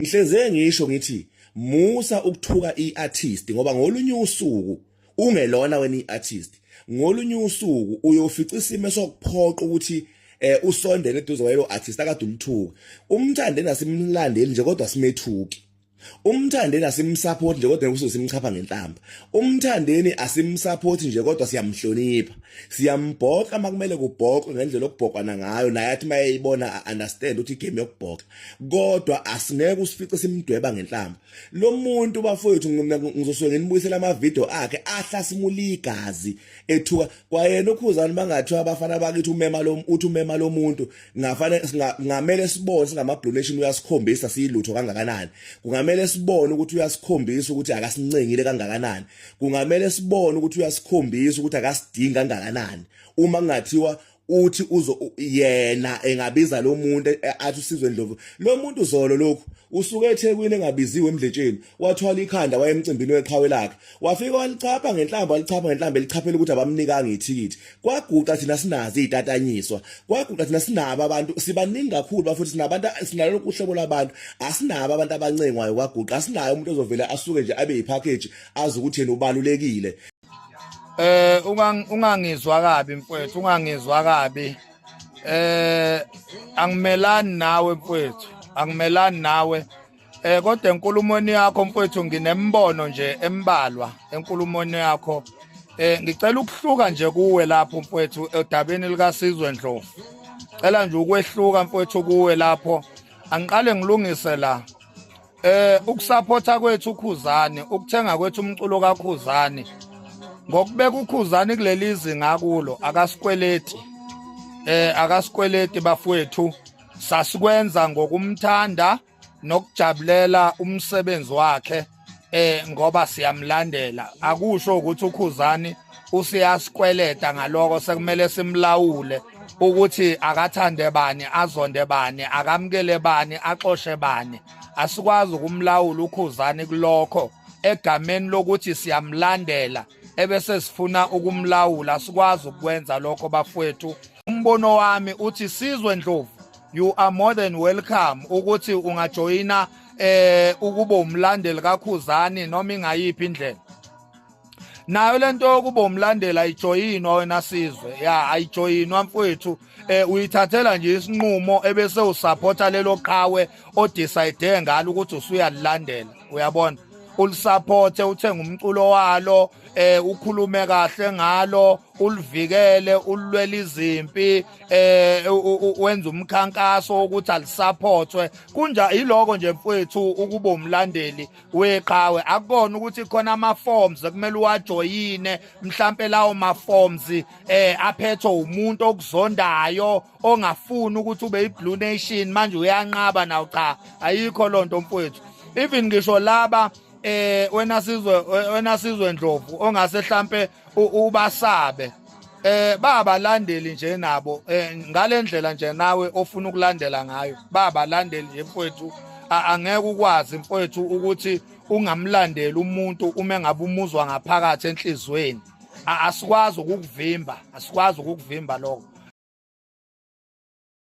Ngihleze ngisho ngithi musa ukuthuka iartist ngoba ngolunye usuku ungelona wena iartist ngolunye usuku uyofica isimo sokuphoqa ukuthi usondele eduze kwalo artist akade umthuka umthandeni asimlandeli nje kodwa simethuki umthandeni asimsupport nje kodwa kusuke simchapha ngenhlamba umthandeni asimsupport nje kodwa siyamhlonipha siyambhoqa makumele kubhoqwe ngendlela okubhokwana ngayo naye athi mayeyibona understand ukuthi igame yokubhoqa kodwa asingeke usifice simdweba ngenhlamba lo muntu bafowethu ngizosuke nginibuyisela ama video akhe ahlasimula igazi ethuka kwayena ukhuzana bangathiwa abafana bakithi umema lo muntu ngafanele ngamele sibone singama donation uyasikhombisa siyilutho kangakanani kungamele sibone ukuthi uyasikhombisa ukuthi akasincengile kangakanani kungamele sibone ukuthi uyasikhombisa ukuthi akasidinga kangakanani uma kungathiwa uthi yena engabiza lo muntu athi usizwe Ndlovu lo muntu zolo lokho usuke eThekwini engabiziwe emdletsheni wathwala ikhanda waye emcimbini weqhawe lakhe wafika walichapha ngenhlamba elichaphela ukuthi abamnikanga ithikithi kwaguqa thina sinazi itatanyiswa kwaguqa thina sinaba abantu sibaningi kakhulu bafuthi sinabantu sinalo kuhlobo labantu asinabo abantu abancengwayo kwaguqa asinayo umuntu ozovela asuke nje abe yipackage azi ukuthi yena ubalulekile. Ungangizwa kabi mfowethu ungangizwa kabi angimelani nawe mfowethu angimelani nawe kodwa enkulumweni yakho mfowethu nginembono nje embalwa enkulumweni yakho ngicela ukuhluka nje kuwe lapho mfowethu edabeni lika Sizwe Ndlovu cela nje ukwehluka mfowethu kuwe lapho angiqale ngilungise la ukusupporta kwethu uKhuzani ukuthenga kwethu umculo kaKhuzani ngokubeka uKhuzani kuleli izinga kulo akasikweleti bafowethu sasikwenza ngokumthanda nokujabulela umsebenzi wakhe ngoba siyamlandela akusho ukuthi uKhuzani usiyasikweleta ngaloko sekumele simlawule ukuthi akathande bani azonde bani akamkele bani axoshe bani asikwazi ukumlawula uKhuzani kulokho egameni lokuthi siyamlandela ebese sifuna ukumlawula sikwazi ukwenza lokho bafowethu umbono wami uthi Sizwe Ndlovu you are more than welcome ukuthi ungajoyina ukuba umlandeli kaKhuzani noma ingayiphi indlela nayo lento yokuba umlandeli ayijoyinwa wena Sizwe ayijoyinwa mfowethu uyithathela nje isinqumo ebese usupporta lelo qhawe odecide ngalo ukuthi usuyalilandela uyabona ulisupport uthenga umculo walo ukhulume kahle ngalo ulivikele ulwela izimpi wenza umkhankaso ukuthi alisupportwe kunja iloko nje mfowethu ukuba umlandeli weqhawe akubona ukuthi khona ama forms ekumele uwajoyine mhlambe lawo ma forms aphethwe umuntu okuzondayo ongafuni ukuthi ube iBlue Nation manje uyanqaba nawo cha ayikho lonto mfowethu even ngisho laba wena Sizwe Ndlovu ongase mhlambe ubasabe babalandeli nje nabo ngalendlela nje nawe ofuna ukulandela ngayo babalandeli nje mfowethu angeke ukwazi mfowethu ukuthi ungamlandeli umuntu uma ngabe umuzwa ngaphakathi enhlizweni asikwazi ukukuvimba lokho